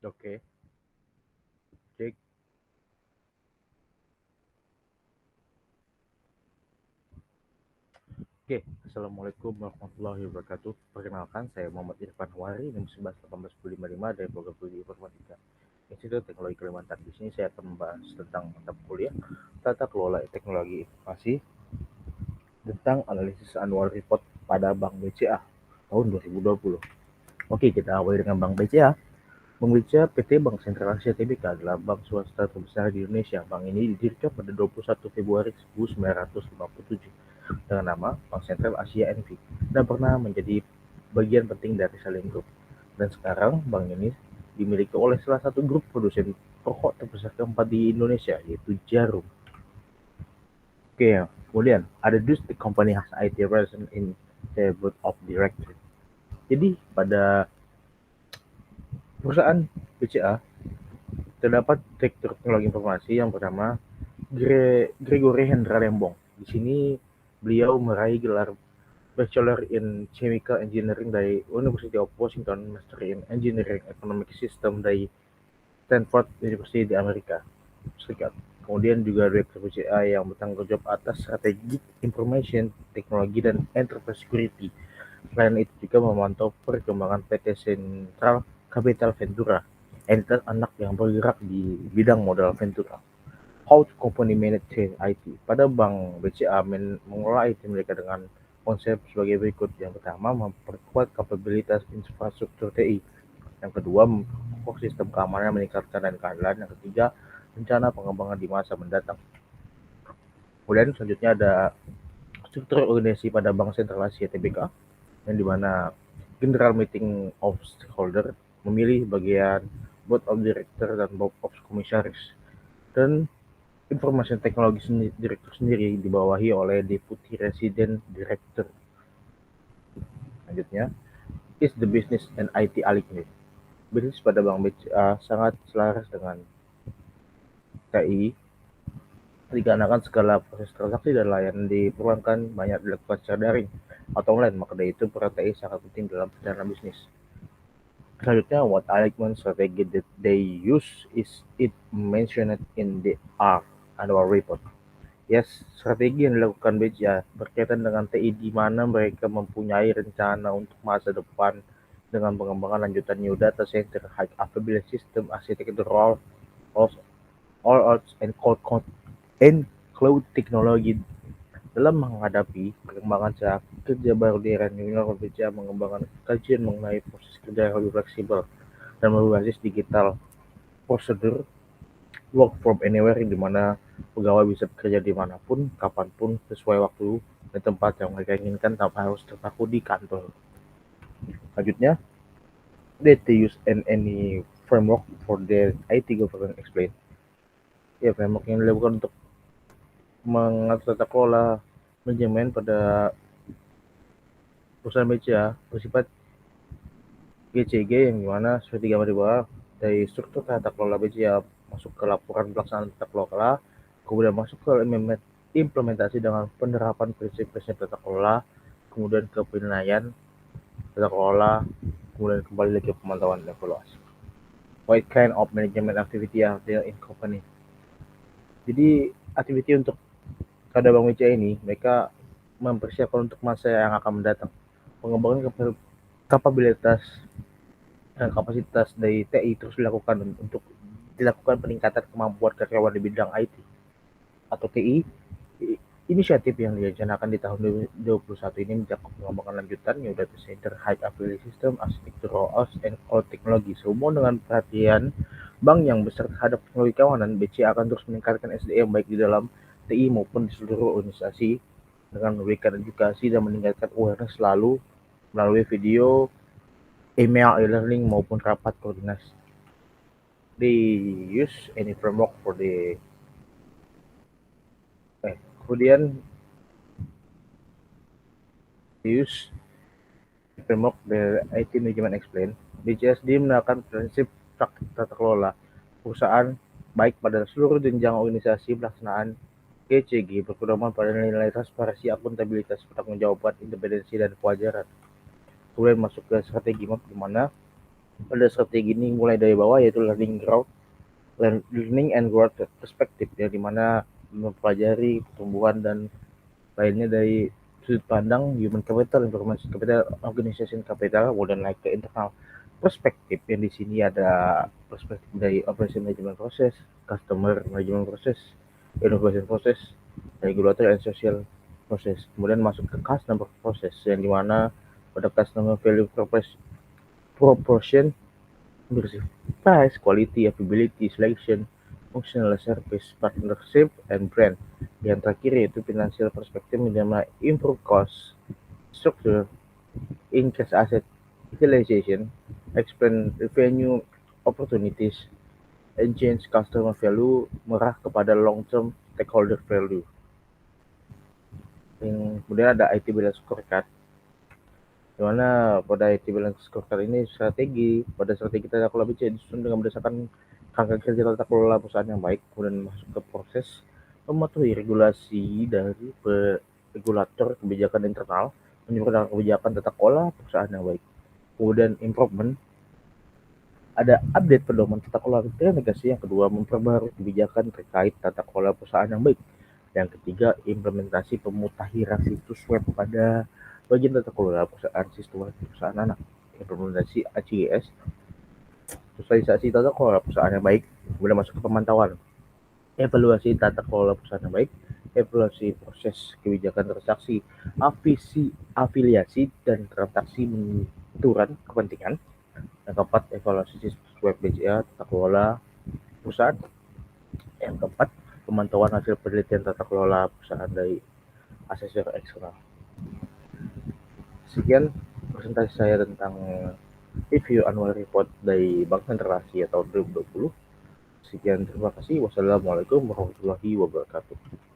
Oke, cek. Oke, Assalamualaikum warahmatullahi wabarakatuh. Perkenalkan, saya Muhammad Irfan Huari, NIM 11 18 lima dari Program Studi Informatika Institut Teknologi Kalimantan. Di sini saya akan membahas tentang mata kuliah Tata Kelola Teknologi Informasi tentang analisis annual report pada Bank BCA tahun 2020. Oke, kita awali dengan Bank BCA. Bank BCA PT Bank Sentral Asia Tbk adalah bank swasta terbesar di Indonesia. Bank ini didirikan pada 21 Februari 1957 dengan nama Bank Sentral Asia NV dan pernah menjadi bagian penting dari Salim Group. Dan sekarang bank ini dimiliki oleh salah satu grup produsen rokok terbesar keempat di Indonesia, yaitu Jarum. Oke, kemudian ada the company has IT present in the board of directors. Jadi pada perusahaan BCA terdapat direktur teknologi informasi yang pertama Gregory Hendra Lembong. Di sini beliau meraih gelar Bachelor in Chemical Engineering dari University of Washington, Master in Engineering Economic System dari Stanford University di Amerika Serikat. Kemudian juga Direktur BCA yang bertanggung jawab atas strategi information, teknologi, dan enterprise security. Selain itu juga memantau perkembangan PT Central Capital Ventura, entitas anak yang bergerak di bidang modal ventura. How to company manage IT. Pada Bank BCA mengelola IT mereka dengan konsep sebagai berikut. Yang pertama, memperkuat kapabilitas infrastruktur TI. Yang kedua, memperkuat sistem keamanan, meningkatkan dan keadilan. Yang ketiga, rencana pengembangan di masa mendatang. Kemudian selanjutnya ada struktur organisasi pada Bank Sentral Asia Tbk, yang dimana General Meeting of Stakeholder memilih bagian Board of Director dan Board of Commissaries. Dan Information Teknologi Direktur sendiri dibawahi oleh Deputy Resident Director. Selanjutnya, is the business and IT align. Bisnis pada Bank BCA sangat selaras dengan TI dikarenakan segala proses transaksi dan layanan diperlukan banyak dilakukan secara daring atau online, maka dari itu peran TI sangat penting dalam perjalanan bisnis. Selanjutnya, what alignment strategy that they use is it mentioned in the annual report. Yes, strategi yang dilakukan BCA berkaitan dengan TI di mana mereka mempunyai rencana untuk masa depan dengan pengembangan lanjutan new data center, high availability system, architecture, all outs and cloud technology. Dalam menghadapi perkembangan saat kerja baru di era new normal, BCA mengembangkan kajian mengenai proses kerja yang lebih fleksibel dan berbasis digital prosedur work from anywhere, di mana pegawai bisa bekerja dimanapun, kapanpun, sesuai waktu dan tempat yang mereka inginkan tanpa harus terpaku di kantor. Selanjutnya, did they use any framework for their IT governance explain? Ya, framework yang dilakukan untuk mengatur tata kelola manajemen pada perusahaan BCA bersifat GCG, yang dimana seperti gambar di bawah, dari struktur tata kelola BCA masuk ke laporan pelaksanaan tata kelola, kemudian masuk ke implementasi dengan penerapan prinsip-prinsip tata kelola, kemudian ke penilaian tata kelola, kemudian kembali lagi ke pemantauan dan evaluasi. What kind of management activity are there in company? Jadi aktiviti untuk pada Bank BCA ini, mereka mempersiapkan untuk masa yang akan mendatang. Pengembangan kapabilitas dan kapasitas dari TI terus dilakukan peningkatan kemampuan karyawan di bidang IT atau TI. Inisiatif yang direncanakan di tahun 2021 ini mencakup pengembangan lanjutan new data center, high availability system, arsitektur rollouts, and cloud teknologi. Sehubungan dengan perhatian bank yang besar terhadap teknologi keamanan, BCA akan terus meningkatkan SDM baik di dalam TI maupun di seluruh organisasi dengan memberikan edukasi dan meningkatkan awareness selalu melalui video, email, e-learning maupun rapat koordinasi. They use any framework for the kemudian they use framework the IT management explain. BCSD menerapkan prinsip praktik tata kelola perusahaan baik pada seluruh jenjang organisasi. Pelaksanaan GCG berpedoman pada nilai transparansi, akuntabilitas, pertanggungjawaban, independensi, dan kewajaran. Kemudian masuk ke strategi map, di mana Pada strategi ini mulai dari bawah, yaitu learning and growth perspective, ya, dimana mempelajari pertumbuhan dan lainnya dari sudut pandang human capital, information capital, organization capital, kemudian naik ke internal perspektif, yang di sini ada perspektif dari operation management proses, customer management proses, innovation proses, regulatory and social proses. Kemudian masuk ke customer proses, yang dimana pada customer value proportion bersih price, quality, availability, selection, functional service, partnership, and brand. Yang terakhir yaitu financial perspective, yang improve cost structure, increase asset utilization, expand revenue opportunities, and change customer value merah kepada long term stakeholder value. Yang kemudian ada IT balance scorecard, di mana pada IT balance scorecard ini strategi tata kelola BC disusun dengan berdasarkan kerangka kerja tata kelola perusahaan yang baik, kemudian masuk ke proses mematuhi regulasi dari regulator kebijakan internal, menyempurnakan kebijakan tata kelola perusahaan yang baik. Kemudian improvement, ada update pedoman tata kelola negasi. Yang kedua, memperbarui kebijakan terkait tata kelola perusahaan yang baik. Yang ketiga, implementasi pemutahiran situs web pada bagian tata kelola perusahaan, sistem perusahaan anak. Implementasi ACS, sosialisasi tata kelola perusahaan yang baik. Kemudian masuk ke pemantauan, evaluasi tata kelola perusahaan yang baik, evaluasi proses kebijakan transaksi, afiliasi dan transaksi benturan kepentingan. Yang keempat, evaluasi situs web BCA tata kelola perusahaan. Yang keempat, pemantauan hasil penelitian tata kelola perusahaan dari asesor eksternal. Sekian presentasi saya tentang review annual report dari Bank Sentral Asia tahun 2020. Sekian, terima kasih. Wassalamualaikum warahmatullahi wabarakatuh.